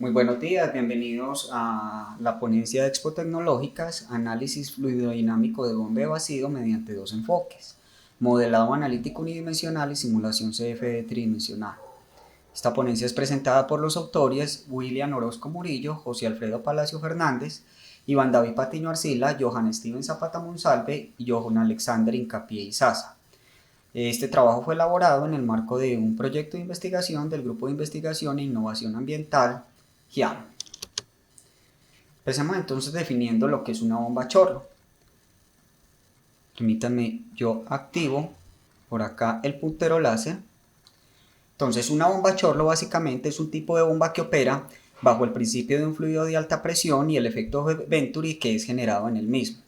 Muy buenos días, bienvenidos a la ponencia de Expo Tecnológicas, análisis fluidodinámico de bombeo vacío mediante dos enfoques, modelado analítico unidimensional y simulación CFD tridimensional. Esta ponencia es presentada por los autores William Orozco Murillo, José Alfredo Palacio Fernández, Iván David Patiño Arcila, Johan Steven Zapata Monsalve y Johan Alexander Incapié Izaza. Este trabajo fue elaborado en el marco de un proyecto de investigación del Grupo de Investigación e Innovación Ambiental, GIAM. Empecemos entonces definiendo lo que es una bomba chorro. Permítanme, yo activo por acá el puntero láser. Entonces, una bomba chorro básicamente es un tipo de bomba que opera bajo el principio de un fluido de alta presión y el efecto Venturi que es generado en el mismo.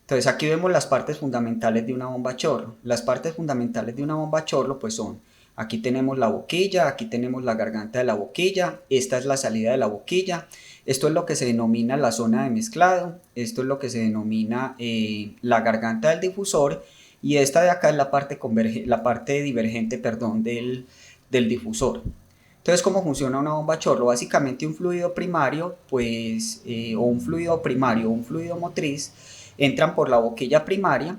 Entonces, aquí vemos las partes fundamentales de una bomba chorro. Las partes fundamentales de una bomba chorro pues son: aquí tenemos la boquilla, aquí tenemos la garganta de la boquilla, esta es la salida de la boquilla, esto es lo que se denomina la zona de mezclado, esto es lo que se denomina la garganta del difusor, y esta de acá es la parte divergente del difusor. Entonces, ¿cómo funciona una bomba chorro? Básicamente un fluido primario, o un fluido primario o un fluido motriz entran por la boquilla primaria,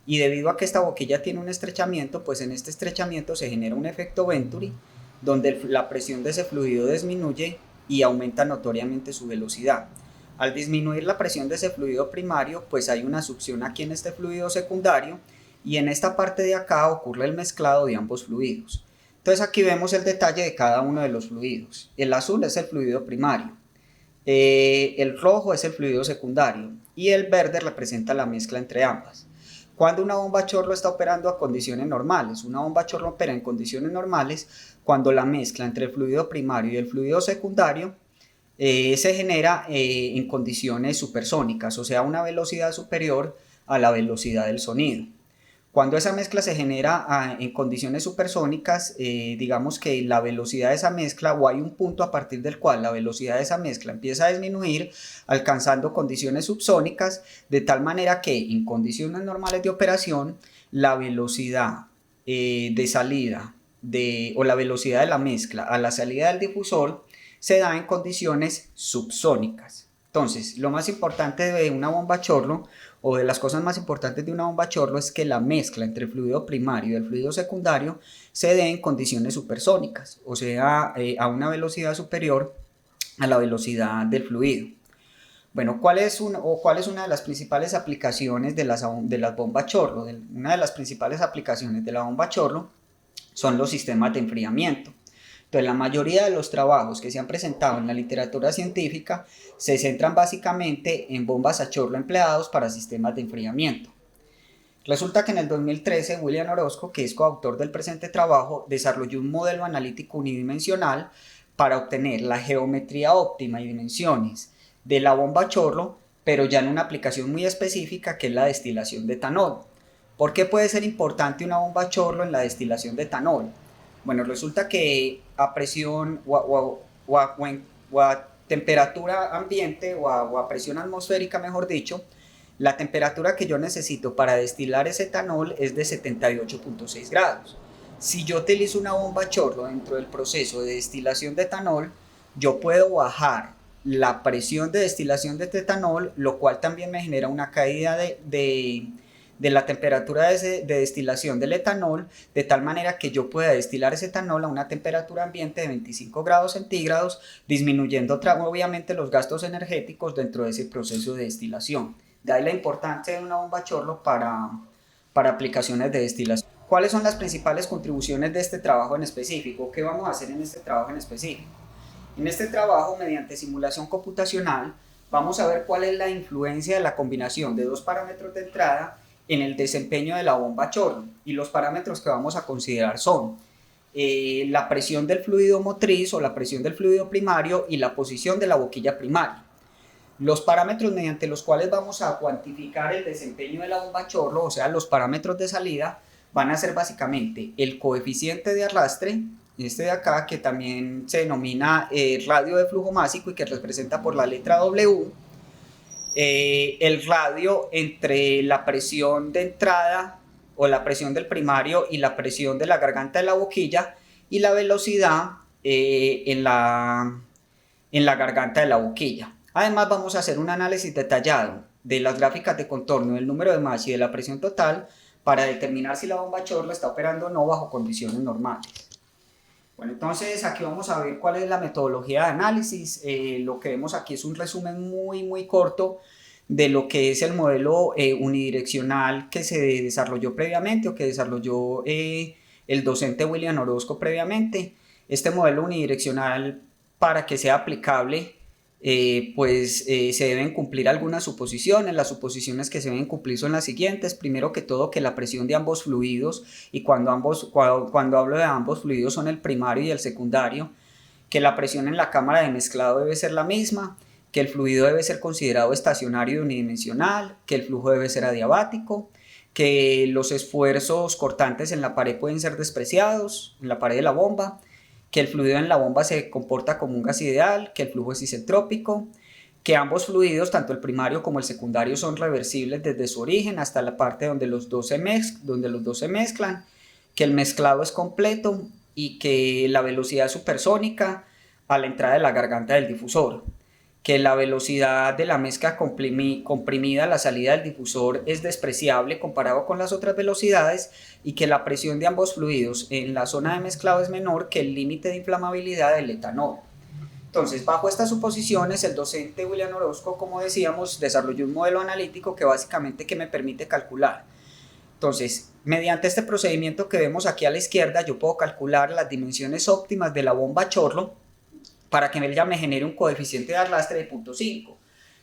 y debido a que esta boquilla tiene un estrechamiento, pues en este estrechamiento se genera un efecto Venturi, donde la presión de ese fluido disminuye y aumenta notoriamente su velocidad. Al disminuir la presión de ese fluido primario, pues hay una succión aquí en este fluido secundario, y en esta parte de acá ocurre el mezclado de ambos fluidos. Entonces aquí vemos el detalle de cada uno de los fluidos. El azul es el fluido primario, el rojo es el fluido secundario y el verde representa la mezcla entre ambas. Cuando una bomba chorro está operando a condiciones normales, una bomba chorro opera en condiciones normales cuando la mezcla entre el fluido primario y el fluido secundario se genera en condiciones supersónicas, o sea, una velocidad superior a la velocidad del sonido. Cuando esa mezcla se genera en condiciones supersónicas, digamos que la velocidad de esa mezcla, o hay un punto a partir del cual la velocidad de esa mezcla empieza a disminuir, alcanzando condiciones subsónicas, de tal manera que en condiciones normales de operación, la velocidad de salida o la velocidad de la mezcla a la salida del difusor se da en condiciones subsónicas. Entonces, lo más importante de una bomba chorro, o de las cosas más importantes de una bomba chorro, es que la mezcla entre el fluido primario y el fluido secundario se dé en condiciones supersónicas, o sea, a una velocidad superior a la velocidad del fluido. Bueno, ¿cuál es una de las principales aplicaciones de las bombas chorro? Una de las principales aplicaciones de la bomba chorro son los sistemas de enfriamiento. Entonces, la mayoría de los trabajos que se han presentado en la literatura científica se centran básicamente en bombas a chorro empleados para sistemas de enfriamiento. Resulta que en el 2013 William Orozco, que es coautor del presente trabajo, desarrolló un modelo analítico unidimensional para obtener la geometría óptima y dimensiones de la bomba a chorro, pero ya en una aplicación muy específica, que es la destilación de etanol. ¿Por qué puede ser importante una bomba a chorro en la destilación de etanol? Bueno, resulta que a presión o a temperatura ambiente, o a presión atmosférica, mejor dicho, la temperatura que yo necesito para destilar ese etanol es de 78.6 grados. Si yo utilizo una bomba a chorro dentro del proceso de destilación de etanol, yo puedo bajar la presión de destilación de etanol, lo cual también me genera una caída de la temperatura de destilación del etanol, de tal manera que yo pueda destilar ese etanol a una temperatura ambiente de 25 grados centígrados, disminuyendo obviamente los gastos energéticos dentro de ese proceso de destilación. De ahí la importancia de una bomba chorro para aplicaciones de destilación. ¿Cuáles son las principales contribuciones de este trabajo en específico? ¿Qué vamos a hacer en este trabajo en específico? En este trabajo, mediante simulación computacional, vamos a ver cuál es la influencia de la combinación de dos parámetros de entrada en el desempeño de la bomba chorro, y los parámetros que vamos a considerar son la presión del fluido motriz o la presión del fluido primario y la posición de la boquilla primaria. Los parámetros mediante los cuales vamos a cuantificar el desempeño de la bomba chorro, o sea, los parámetros de salida, van a ser básicamente el coeficiente de arrastre, este de acá, que también se denomina radio de flujo másico y que representa por la letra W, el radio entre la presión de entrada o la presión del primario y la presión de la garganta de la boquilla, y la velocidad en la garganta de la boquilla. Además vamos a hacer un análisis detallado de las gráficas de contorno, del número de Mach y de la presión total para determinar si la bomba chorla está operando o no bajo condiciones normales. Bueno, entonces aquí vamos a ver cuál es la metodología de análisis. Lo que vemos aquí es un resumen muy corto de lo que es el modelo unidireccional que se desarrolló previamente o que desarrolló el docente William Orozco previamente. Este modelo unidireccional, para que sea aplicable, se deben cumplir algunas suposiciones. Las suposiciones que se deben cumplir son las siguientes. Primero que todo, que la presión de ambos fluidos, y cuando hablo de ambos fluidos son el primario y el secundario, que la presión en la cámara de mezclado debe ser la misma, que el fluido debe ser considerado estacionario y unidimensional, que el flujo debe ser adiabático, que los esfuerzos cortantes en la pared pueden ser despreciados, en la pared de la bomba, que el fluido en la bomba se comporta como un gas ideal, que el flujo es isentrópico, que ambos fluidos, tanto el primario como el secundario, son reversibles desde su origen hasta la parte donde los dos se mezclan, que el mezclado es completo y que la velocidad es supersónica a la entrada de la garganta del difusor, que la velocidad de la mezcla comprimida a la salida del difusor es despreciable comparado con las otras velocidades, y que la presión de ambos fluidos en la zona de mezclado es menor que el límite de inflamabilidad del etanol. Entonces, bajo estas suposiciones, el docente William Orozco, como decíamos, desarrolló un modelo analítico que básicamente me permite calcular. Entonces, mediante este procedimiento que vemos aquí a la izquierda, yo puedo calcular las dimensiones óptimas de la bomba chorlo para que ella me genere un coeficiente de arrastre de 0.5.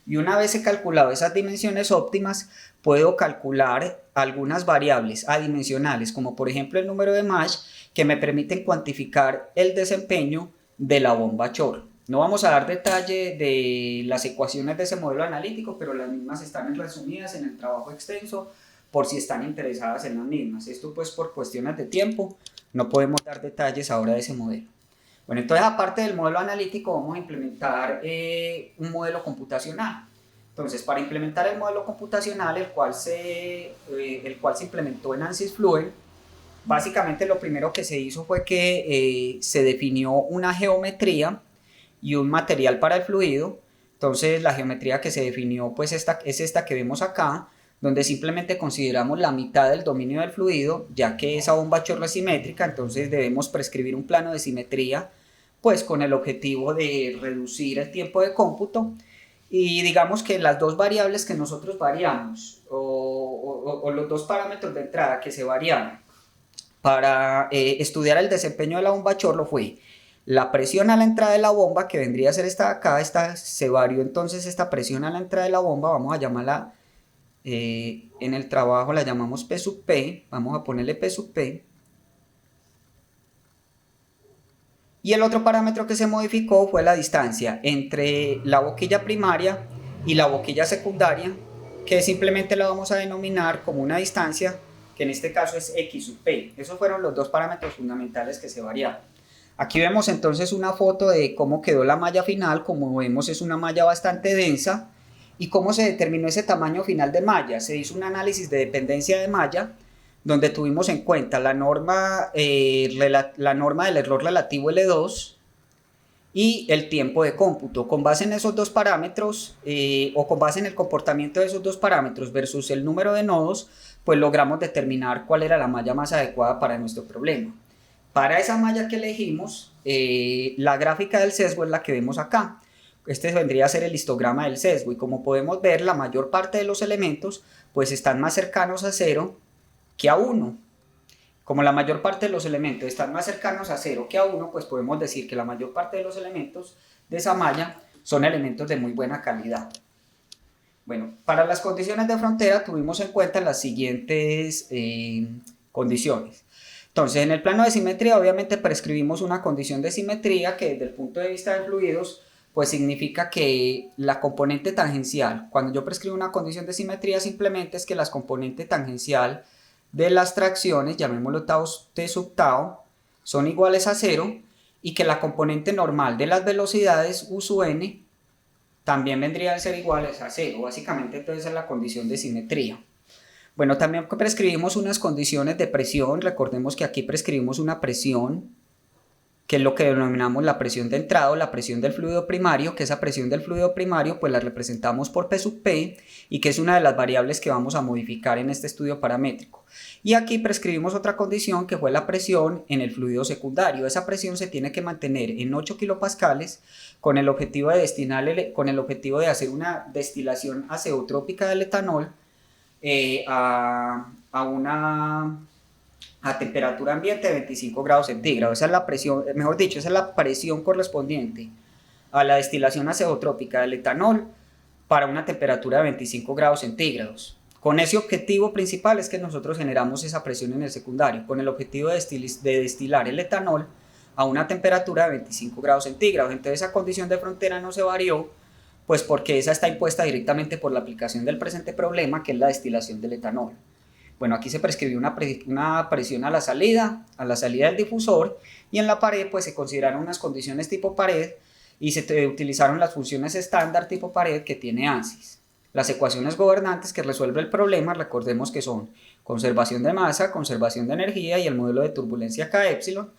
Y una vez he calculado esas dimensiones óptimas, puedo calcular algunas variables adimensionales, como por ejemplo el número de Mach, que me permiten cuantificar el desempeño de la bomba chorlo. No vamos a dar detalle de las ecuaciones de ese modelo analítico, pero las mismas están resumidas en el trabajo extenso por si están interesadas en las mismas. Esto pues por cuestiones de tiempo no podemos dar detalles ahora de ese modelo. Bueno, entonces aparte del modelo analítico vamos a implementar un modelo computacional. Entonces, para implementar el modelo computacional, el cual se implementó en ANSYS Fluent, básicamente lo primero que se hizo fue que se definió una geometría y un material para el fluido. Entonces la geometría que se definió pues es esta que vemos acá, donde simplemente consideramos la mitad del dominio del fluido, ya que esa bomba chorro es simétrica. Entonces debemos prescribir un plano de simetría, pues con el objetivo de reducir el tiempo de cómputo. Y digamos que las dos variables que nosotros variamos, o los dos parámetros de entrada que se variaron para estudiar el desempeño de la bomba chorro, fue la presión a la entrada de la bomba, que vendría a ser esta de acá. Se varió entonces esta presión a la entrada de la bomba, vamos a llamarla, en el trabajo la llamamos P sub P, vamos a ponerle P sub P. Y el otro parámetro que se modificó fue la distancia entre la boquilla primaria y la boquilla secundaria, que simplemente la vamos a denominar como una distancia, que en este caso es X sub P. Esos fueron los dos parámetros fundamentales que se variaron. Aquí vemos entonces una foto de cómo quedó la malla final. Como vemos, es una malla bastante densa. ¿Y cómo se determinó ese tamaño final de malla? Se hizo un análisis de dependencia de malla, donde tuvimos en cuenta la norma del error relativo L2 y el tiempo de cómputo. Con base en esos dos parámetros, o con base en el comportamiento de esos dos parámetros versus el número de nodos, pues logramos determinar cuál era la malla más adecuada para nuestro problema. Para esa malla que elegimos, la gráfica del sesgo es la que vemos acá. Este vendría a ser el histograma del sesgo, y como podemos ver, la mayor parte de los elementos pues están más cercanos a 0 que a 1. Como la mayor parte de los elementos están más cercanos a 0 que a 1, pues podemos decir que la mayor parte de los elementos de esa malla son elementos de muy buena calidad. Bueno, para las condiciones de frontera tuvimos en cuenta las siguientes condiciones. Entonces, en el plano de simetría, obviamente prescribimos una condición de simetría que desde el punto de vista de fluidos, pues significa que la componente tangencial, cuando yo prescribo una condición de simetría, simplemente es que la componente tangencial de las tracciones, llamémoslo T sub tau, son iguales a 0, y que la componente normal de las velocidades U sub n también vendría a ser iguales a 0. Básicamente entonces es la condición de simetría. Bueno, también prescribimos unas condiciones de presión. Recordemos que aquí prescribimos una presión que es lo que denominamos la presión de entrada o la presión del fluido primario, que esa presión del fluido primario pues la representamos por P sub P y que es una de las variables que vamos a modificar en este estudio paramétrico. Y aquí prescribimos otra condición que fue la presión en el fluido secundario. Esa presión se tiene que mantener en 8 kilopascales con el objetivo de hacer una destilación azeotrópica del etanol a temperatura ambiente de 25 grados centígrados. Esa es la presión, mejor dicho, esa es la presión correspondiente a la destilación azeotrópica del etanol para una temperatura de 25 grados centígrados. Con ese objetivo principal es que nosotros generamos esa presión en el secundario, con el objetivo de destilar el etanol a una temperatura de 25 grados centígrados. Entonces esa condición de frontera no se varió, pues porque esa está impuesta directamente por la aplicación del presente problema, que es la destilación del etanol. Bueno, aquí se prescribió una presión a la salida del difusor, y en la pared pues se consideraron unas condiciones tipo pared y se utilizaron las funciones estándar tipo pared que tiene ANSYS. Las ecuaciones gobernantes que resuelven el problema, recordemos que son conservación de masa, conservación de energía y el modelo de turbulencia K epsilon.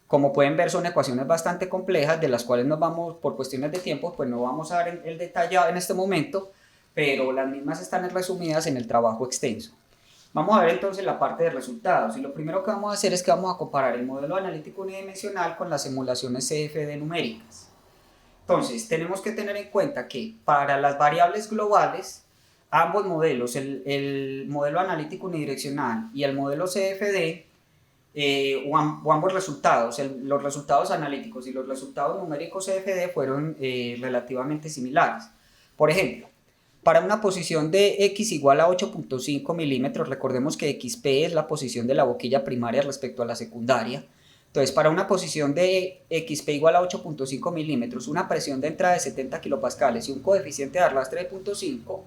Como pueden ver, son ecuaciones bastante complejas, de las cuales nos vamos, por cuestiones de tiempo, pues no vamos a dar el detalle en este momento, pero las mismas están resumidas en el trabajo extenso. Vamos a ver entonces la parte de resultados, y lo primero que vamos a hacer es que vamos a comparar el modelo analítico unidimensional con las simulaciones CFD numéricas. Entonces, tenemos que tener en cuenta que para las variables globales, ambos modelos, el modelo analítico unidireccional y el modelo CFD, o ambos resultados, los resultados analíticos y los resultados numéricos CFD fueron relativamente similares. Por ejemplo, para una posición de x igual a 8.5 milímetros, recordemos que xp es la posición de la boquilla primaria respecto a la secundaria. Entonces, para una posición de xp igual a 8.5 milímetros, una presión de entrada de 70 kilopascales y un coeficiente de arrastre de 0.5,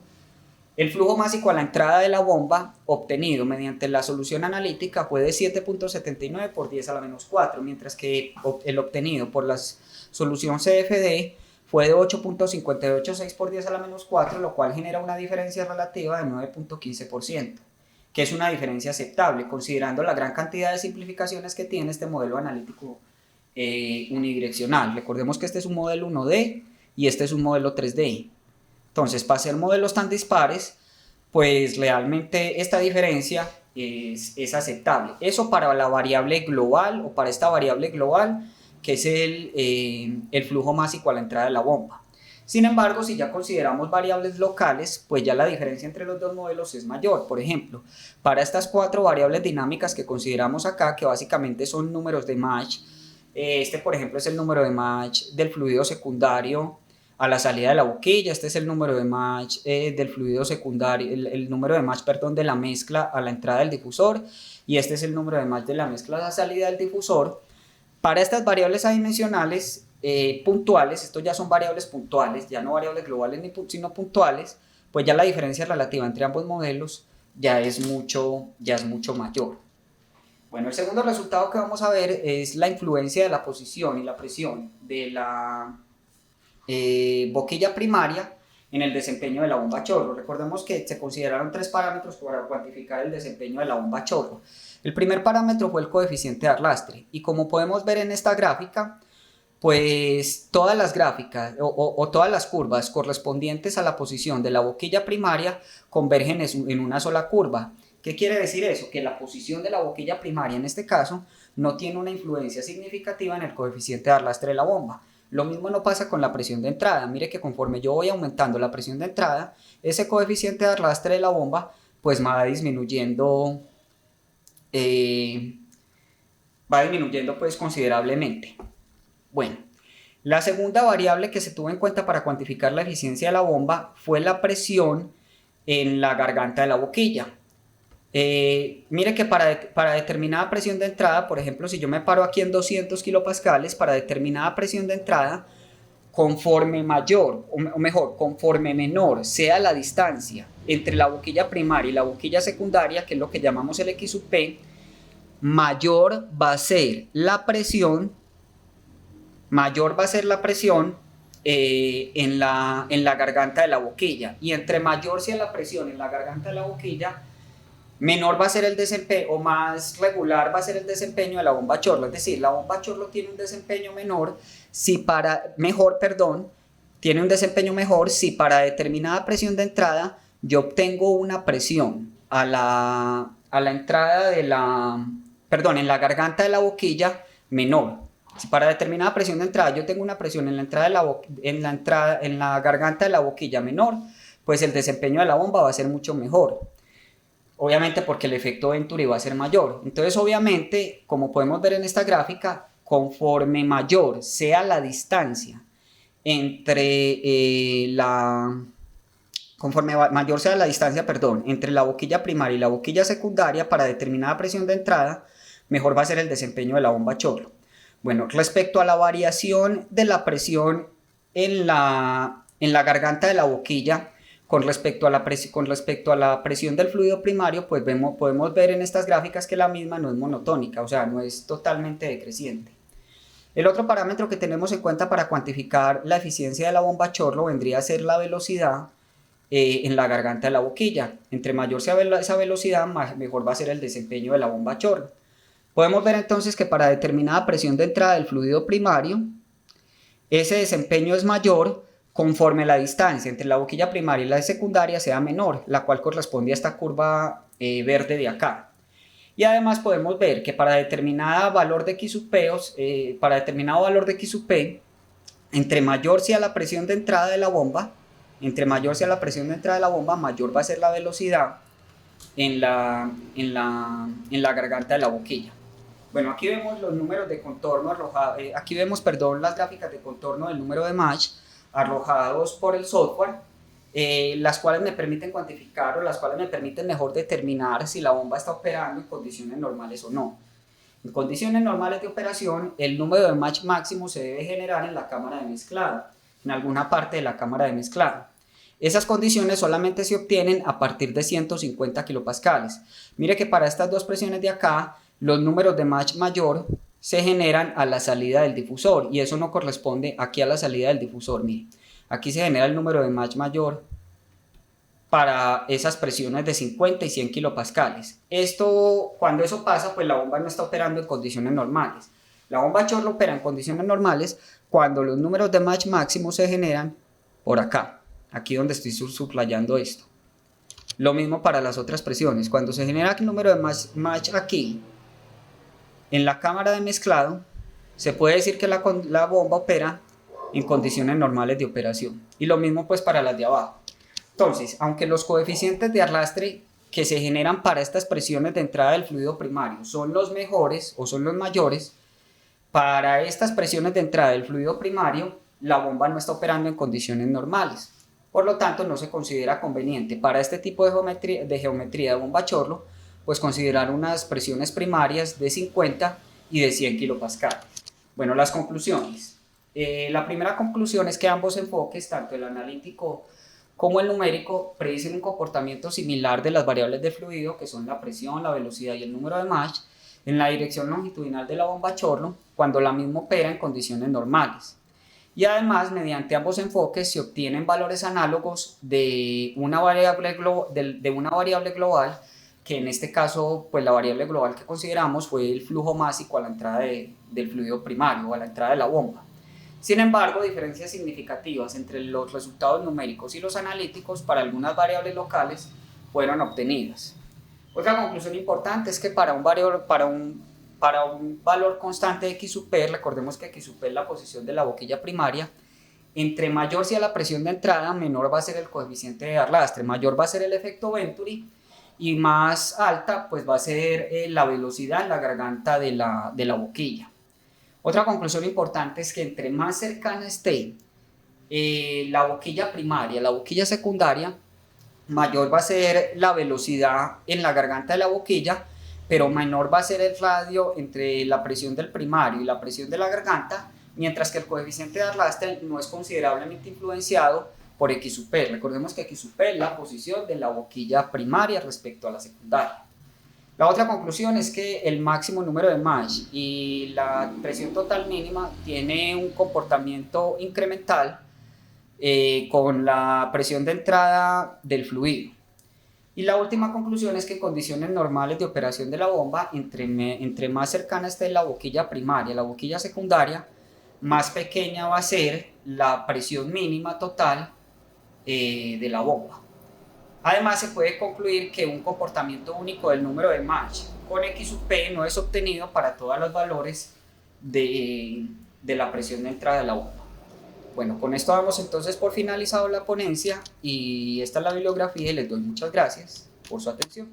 el flujo másico a la entrada de la bomba obtenido mediante la solución analítica fue de 7.79 por 10 a la menos 4, mientras que el obtenido por la solución CFD fue de 8.586 por 10 a la menos 4, lo cual genera una diferencia relativa de 9.15%, que es una diferencia aceptable, considerando la gran cantidad de simplificaciones que tiene este modelo analítico unidireccional. Recordemos que este es un modelo 1D y este es un modelo 3D. Entonces, para ser modelos tan dispares, pues realmente esta diferencia es aceptable. Eso para la variable global, o para esta variable global, que es el flujo másico a la entrada de la bomba. Sin embargo, si ya consideramos variables locales, pues ya la diferencia entre los dos modelos es mayor. Por ejemplo, para estas 4 variables dinámicas que consideramos acá, que básicamente son números de Mach, por ejemplo es el número de Mach del fluido secundario a la salida de la boquilla, este es el número de Mach del fluido secundario, el número de Mach, perdón, de la mezcla a la entrada del difusor, y este es el número de Mach de la mezcla a la salida del difusor. Para estas variables adimensionales puntuales, estos ya son variables puntuales, ya no variables globales sino puntuales, pues ya la diferencia relativa entre ambos modelos ya es mucho mayor. Bueno, el segundo resultado que vamos a ver es la influencia de la posición y la presión de la boquilla primaria en el desempeño de la bomba chorro. Recordemos que se consideraron 3 parámetros para cuantificar el desempeño de la bomba chorro. El primer parámetro fue el coeficiente de arrastre, y como podemos ver en esta gráfica, pues todas las gráficas o todas las curvas correspondientes a la posición de la boquilla primaria convergen en una sola curva. ¿Qué quiere decir eso? Que la posición de la boquilla primaria en este caso no tiene una influencia significativa en el coeficiente de arrastre de la bomba. Lo mismo no pasa con la presión de entrada. Mire que conforme yo voy aumentando la presión de entrada, ese coeficiente de arrastre de la bomba pues va disminuyendo pues considerablemente. Bueno, la segunda variable que se tuvo en cuenta para cuantificar la eficiencia de la bomba fue la presión en la garganta de la boquilla. Mire que para determinada presión de entrada, por ejemplo, si yo me paro aquí en 200 kilopascales, para determinada presión de entrada, conforme mayor, o mejor, conforme menor sea la distancia entre la boquilla primaria y la boquilla secundaria, que es lo que llamamos el X sub P, mayor va a ser la presión en la garganta de la boquilla. Y entre mayor sea la presión en la garganta de la boquilla, menor va a ser el desempeño, o más regular va a ser el desempeño de la bomba Chorlo. Es decir, la bomba Chorlo tiene un desempeño mejor, tiene un desempeño mejor si para determinada presión de entrada yo obtengo una presión a la entrada de en la garganta de la boquilla menor. Si para determinada presión de entrada yo tengo una presión en la en la garganta de la boquilla menor, pues el desempeño de la bomba va a ser mucho mejor. Obviamente porque el efecto Venturi va a ser mayor. Entonces, obviamente, como podemos ver en esta gráfica, conforme mayor sea la distancia entre entre la boquilla primaria y la boquilla secundaria para determinada presión de entrada, mejor va a ser el desempeño de la bomba Chorlo. Bueno, respecto a la variación de la presión en la garganta de la boquilla con respecto a la presión del fluido primario, pues podemos ver en estas gráficas que la misma no es monotónica, o sea, no es totalmente decreciente. El otro parámetro que tenemos en cuenta para cuantificar la eficiencia de la bomba Chorlo vendría a ser la velocidad en la garganta de la boquilla. Entre mayor sea esa velocidad, mejor va a ser el desempeño de la bomba Chorlo. Podemos ver entonces que para determinada presión de entrada del fluido primario, ese desempeño es mayor conforme la distancia entre la boquilla primaria y la secundaria sea menor, la cual corresponde a esta curva verde de acá. Y además podemos ver que para determinado valor de X sub P, entre mayor sea la presión de entrada de la bomba, mayor va a ser la velocidad en la garganta de la boquilla. Bueno, aquí vemos los números de contorno arrojados, aquí vemos, las gráficas de contorno del número de Mach arrojados por el software, las cuales me permiten cuantificar o las cuales me permiten mejor determinar si la bomba está operando en condiciones normales o no. En condiciones normales de operación, el número de Mach máximo se debe generar en la cámara de mezclado, en alguna parte de la cámara de mezclado. Esas condiciones solamente se obtienen a partir de 150 kilopascales. Mire que para estas dos presiones de acá, los números de Mach mayor se generan a la salida del difusor y eso no corresponde aquí a la salida del difusor. Mire, aquí se genera el número de Mach mayor para esas presiones de 50 y 100 kilopascales. Cuando eso pasa, pues la bomba no está operando en condiciones normales. La bomba Chorlo opera en condiciones normales cuando los números de Mach máximo se generan por acá, aquí donde estoy subrayando esto. Lo mismo para las otras presiones. Cuando se genera el número de Mach aquí, en la cámara de mezclado, se puede decir que la bomba opera en condiciones normales de operación. Y lo mismo pues para las de abajo. Entonces, aunque los coeficientes de arrastre que se generan para estas presiones de entrada del fluido primario son los mejores o son los mayores, para estas presiones de entrada del fluido primario, la bomba no está operando en condiciones normales. Por lo tanto, no se considera conveniente para este tipo de geometría de bomba Chorlo, pues considerar unas presiones primarias de 50 y de 100 kilopascales. Bueno, las conclusiones. La primera conclusión es que ambos enfoques, tanto el analítico como el numérico, predicen un comportamiento similar de las variables de fluido, que son la presión, la velocidad y el número de Mach, en la dirección longitudinal de la bomba Chorlo, cuando la misma opera en condiciones normales. Y además, mediante ambos enfoques se obtienen valores análogos de una variable global, que en este caso, pues la variable global que consideramos fue el flujo másico a la entrada del fluido primario o a la entrada de la bomba. Sin embargo, diferencias significativas entre los resultados numéricos y los analíticos para algunas variables locales fueron obtenidas. Otra conclusión importante es que para un valor constante de X sub P, recordemos que X sub P es la posición de la boquilla primaria, entre mayor sea la presión de entrada, menor va a ser el coeficiente de arrastre, mayor va a ser el efecto Venturi y más alta pues va a ser la velocidad en la garganta de la boquilla. Otra conclusión importante es que entre más cercana esté la boquilla primaria, la boquilla secundaria, mayor va a ser la velocidad en la garganta de la boquilla, pero menor va a ser el radio entre la presión del primario y la presión de la garganta, mientras que el coeficiente de arrastre no es considerablemente influenciado por X sub P. Recordemos que X sub P es la posición de la boquilla primaria respecto a la secundaria. La otra conclusión es que el máximo número de Mach y la presión total mínima tiene un comportamiento incremental con la presión de entrada del fluido. Y la última conclusión es que en condiciones normales de operación de la bomba, entre más cercana esté la boquilla primaria, la boquilla secundaria, más pequeña va a ser la presión mínima total de la bomba. Además, se puede concluir que un comportamiento único del número de Mach con X sub P no es obtenido para todos los valores de la presión de entrada de la bomba. Bueno, con esto damos entonces por finalizado la ponencia y esta es la bibliografía y les doy muchas gracias por su atención.